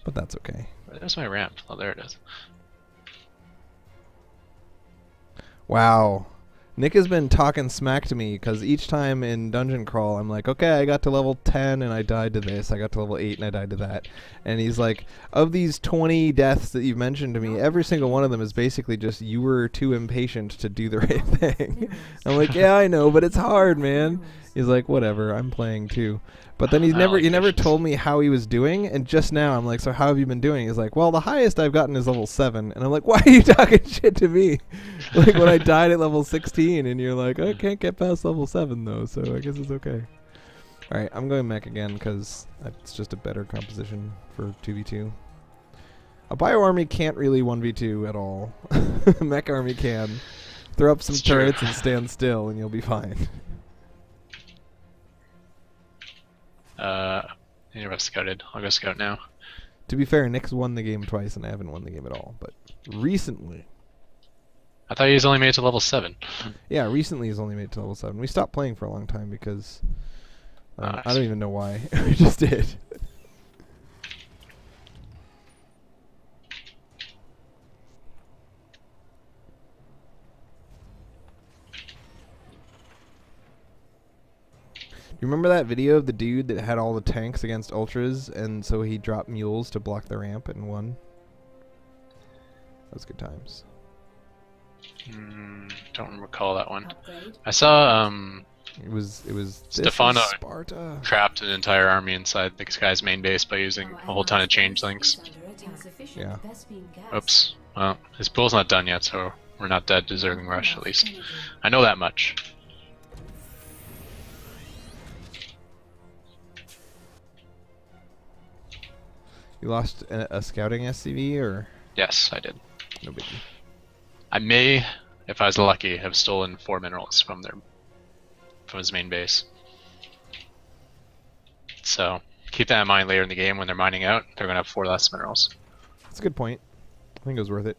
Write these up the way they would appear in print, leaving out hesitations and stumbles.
But that's okay. There's my ramp. Oh, there it is. Wow. Nick has been talking smack to me because each time in Dungeon Crawl, I'm like, okay, I got to level 10 and I died to this. I got to level 8 and I died to that. And he's like, of these 20 deaths that you've mentioned to me, every single one of them is basically just you were too impatient to do the right thing. I'm like, yeah, I know, but it's hard, man. He's like, whatever, I'm playing too. But then he never told me how he was doing, and just now I'm like, so how have you been doing? He's like, well, the highest I've gotten is level 7. And I'm like, why are you talking shit to me? Like when I died at level 16, and you're like, I can't get past level 7 though, so I guess it's okay. Alright, I'm going mech again, because it's just a better composition for 2v2. A bio army can't really 1v2 at all. Mech army can. Throw up some turrets and stand still, and you'll be fine. I never scouted. I'll go scout now. To be fair, Nick's won the game twice and I haven't won the game at all, but recently. I thought he's only made it to level 7. Yeah, recently he's only made it to level 7. We stopped playing for a long time because I don't even know why. We just did. You remember that video of the dude that had all the tanks against ultras, and so he dropped mules to block the ramp and won? That was good times. Don't recall that one. I saw It was Stefano Sparta. trapped an entire army inside this guy's main base by using a whole ton of changelings. Yeah. Oops. Well, his pool's not done yet, so we're not dead to Zergling Rush, at least. I know that much. You lost a scouting SCV, or? Yes, I did. No biggie. I may, if I was lucky, have stolen 4 minerals from his main base. So keep that in mind later in the game when they're mining out. They're gonna have 4 less minerals. That's a good point. I think it was worth it.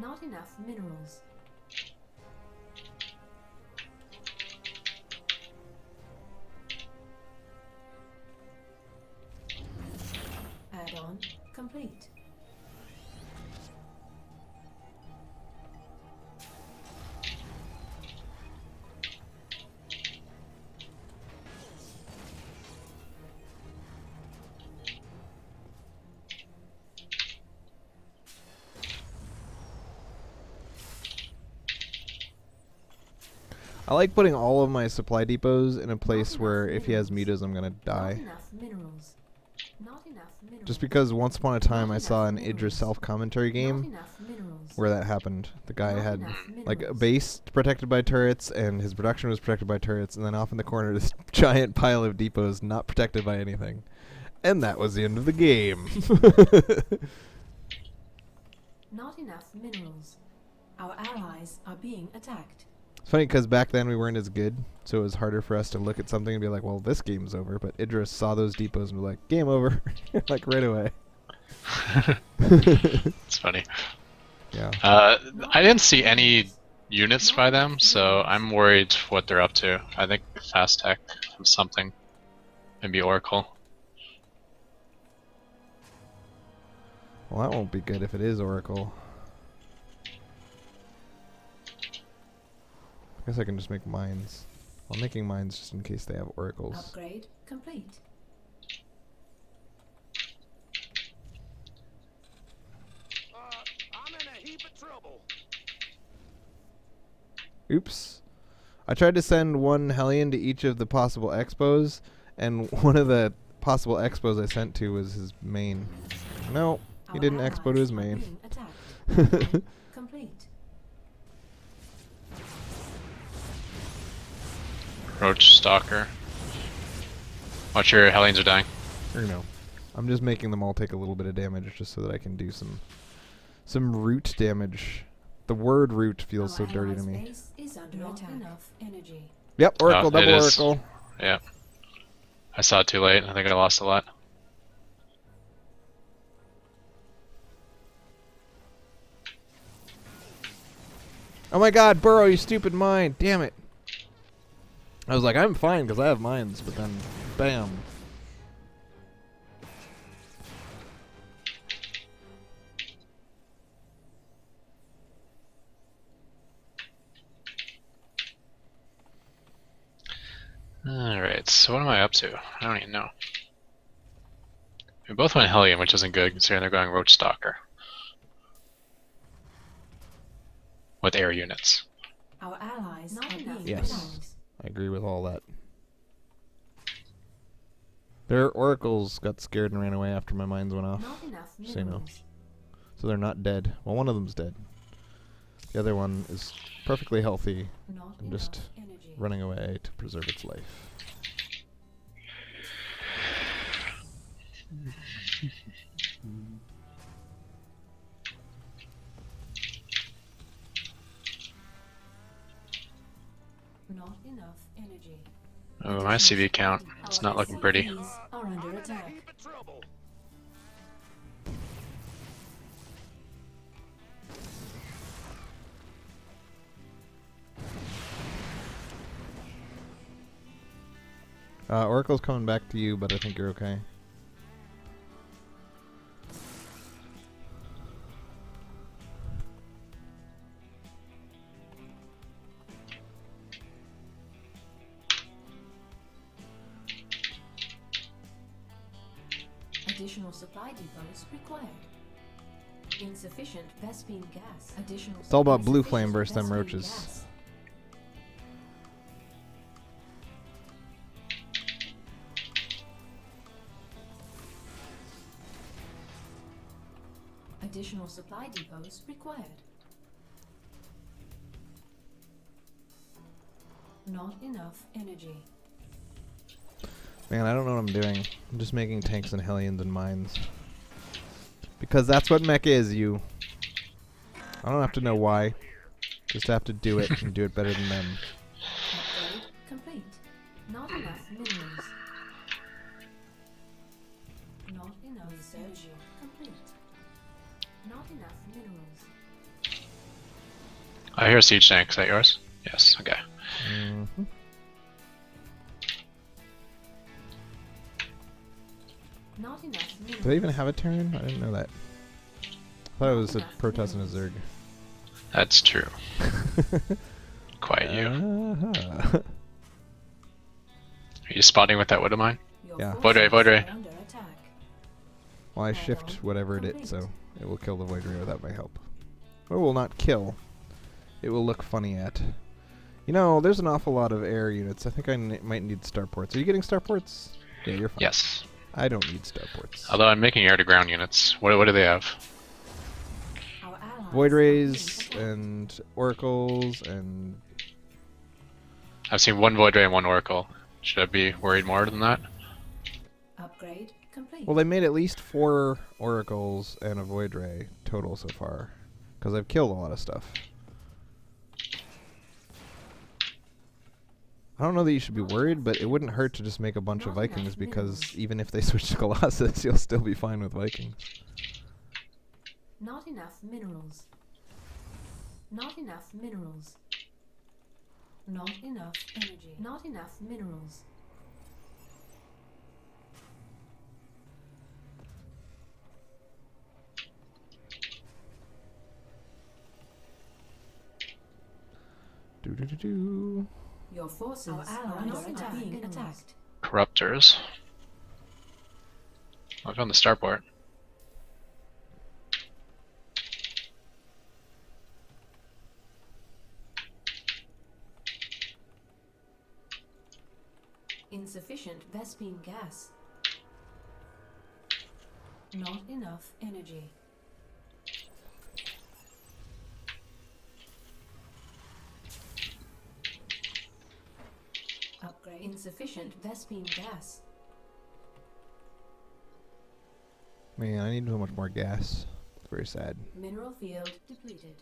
Not enough minerals. Add-on complete. I like putting all of my supply depots in a place where if he has mutas, I'm gonna die. Not enough minerals. Not enough minerals. Just because once upon a time I saw an idra self-commentary game where that happened. The guy had like a base protected by turrets and his production was protected by turrets, and then off in the corner this giant pile of depots not protected by anything. And that was the end of the game. Not enough minerals. Our allies are being attacked. It's funny because back then we weren't as good, so it was harder for us to look at something and be like, well, this game's over. But Idris saw those depots and was like, game over. Like right away. It's funny. Yeah. I didn't see any units by them, so I'm worried what they're up to. I think Fast Tech has something. Maybe Oracle. Well, that won't be good if it is Oracle. I guess I can just make mines. I'm making mines just in case they have oracles. Upgrade complete. I'm in a heap of trouble. Oops. I tried to send one Hellion to each of the possible expos, and one of the possible expos I sent to was his main. No, he didn't expo to his main. Complete. Roach Stalker. Watch your Hellions are dying. Or no. I'm just making them all take a little bit of damage just so that I can do some root damage. The word root feels so dirty to me. Is under attack. Enough energy. Yep, Oracle, double Oracle. Yeah. I saw it too late. I think I lost a lot. Oh my god, Burrow, you stupid mine. Damn it. I was like, I'm fine because I have mines, but then, bam. Alright, so what am I up to? I don't even know. We both went Hellion, which isn't good considering they're going Roach Stalker. With air units. Our allies are being Yes. repelled. I agree with all that. Their oracles got scared and ran away after my mines went off. Not enough Say no. minerals. So they're not dead. Well, one of them's dead. The other one is perfectly healthy Not and enough just energy. running away to preserve its life. Not enough energy. Oh, my CV count. It's not looking pretty. SC2s are under attack. Oracle's coming back to you, but I think you're okay. Additional supply depots required. Insufficient Vespine gas. Additional. It's all about blue insufficient flame versus them Vespine roaches. gas. Additional supply depots required. Not enough energy. Man, I don't know what I'm doing. I'm just making tanks and hellions and mines. Because that's what mech is, you. I don't have to know why. Just have to do it and do it better than them. Upgrade complete. Not enough minerals. Not enough research complete. Not enough minerals. I hear a siege tank. Is that yours? Yes. Okay. Mm-hmm. Not enough minerals. Do they even have a turn? I didn't know that. I thought it was a Protoss and a Zerg. That's true. Quiet you. Uh-huh. Are you spotting with that wood of mine? Your Yeah. forces Void Ray, Void Ray. are under attack. Well, I shift whatever it is, so it will kill the Void Ray without my help. Or will not kill. It will look funny at. You know, there's an awful lot of air units. I think I might need starports. Are you getting starports? Yeah, you're fine. Yes. I don't need starports. Although I'm making air to ground units. What do they have? Our allies Void are being Rays attacked. and Oracles and... I've seen one Void Ray and one Oracle. Should I be worried more than that? Upgrade complete. Well, they made at least 4 Oracles and a Void Ray total so far. Because I've killed a lot of stuff. I don't know that you should be worried, but it wouldn't hurt to just make a bunch of Not enough Vikings because minerals. even if they switch to Colossus, you'll still be fine with Vikings. Not enough minerals. Not enough minerals. Not enough energy. Not enough minerals. Do-do-do-do. Your forces are under attack. Being attacked. Corruptors. I found the starport. Insufficient Vespine gas. Not enough energy. Upgrade. Insufficient Vespine gas. Man, I need so much more gas. It's very sad. Mineral field depleted.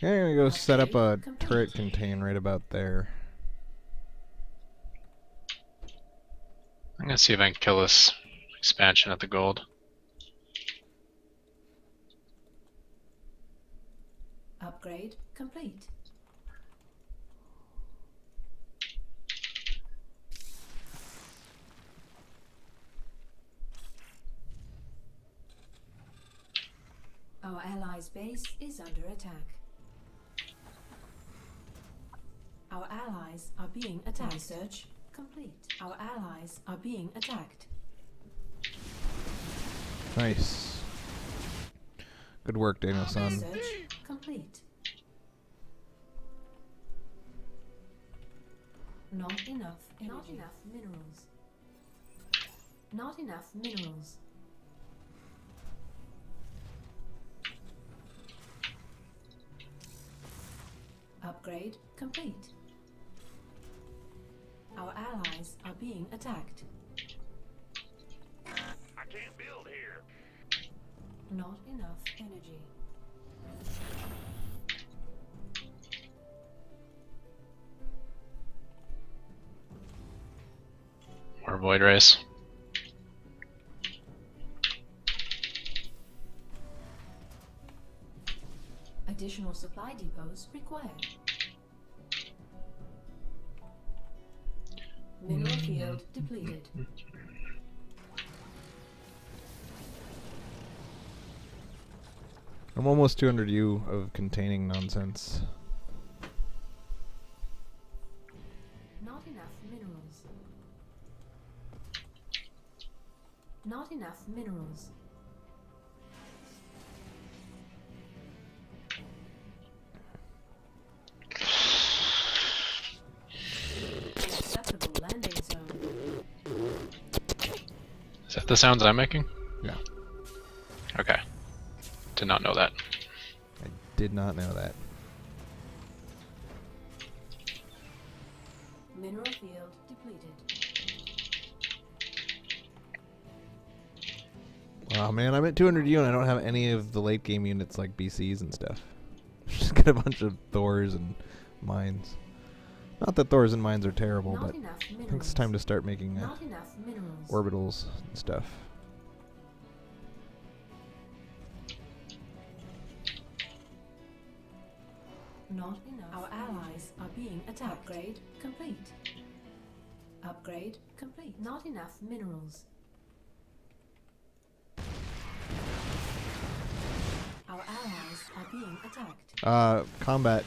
Yeah, I'm gonna go set up a Upgrade complete. turret contain right about there. I'm gonna see if I can kill this expansion at the gold. Upgrade complete. Our allies' base is under attack. Our allies are being attacked. Research complete. Our allies are being attacked. Nice. Good work, Daniel-san. Research complete. Not enough. Not enough minerals. Not enough minerals. Upgrade complete. Our allies are being attacked. I can't build here. Not enough energy. More void race. Additional supply depots required. Mineral field depleted. I'm almost 200 U of containing nonsense. Not enough minerals. Not enough minerals. Acceptable landing zone. Is that the sounds I'm making? Yeah. Okay. Did not know that. I did not know that. Mineral field depleted. Wow, man, I'm at 200 U and I don't have any of the late game units like BCs and stuff. Just got a bunch of Thors and mines. Not that Thors and mines are terrible, Not but enough I minerals. think it's time to start making Not enough minerals. orbitals and stuff. Not enough. Our allies are being attacked. Upgrade complete. Upgrade complete. Not enough minerals. Our allies are being attacked. Combat.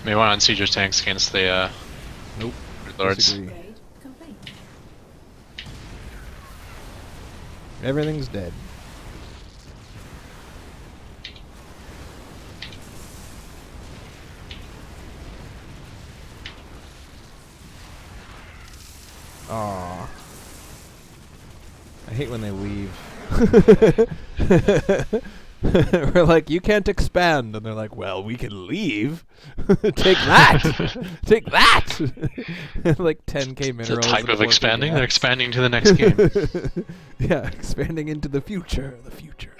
May want to unsiege your tanks against the Nope. lords. Disagree. Upgrade complete. Everything's dead. Aw. I hate when they leave. We're like, you can't expand. And they're like, well, we can leave. Take that! Take that! Like 10k It's a minerals. type and of 4K expanding. They're gas. expanding to the next game. Yeah, expanding into the future. The future.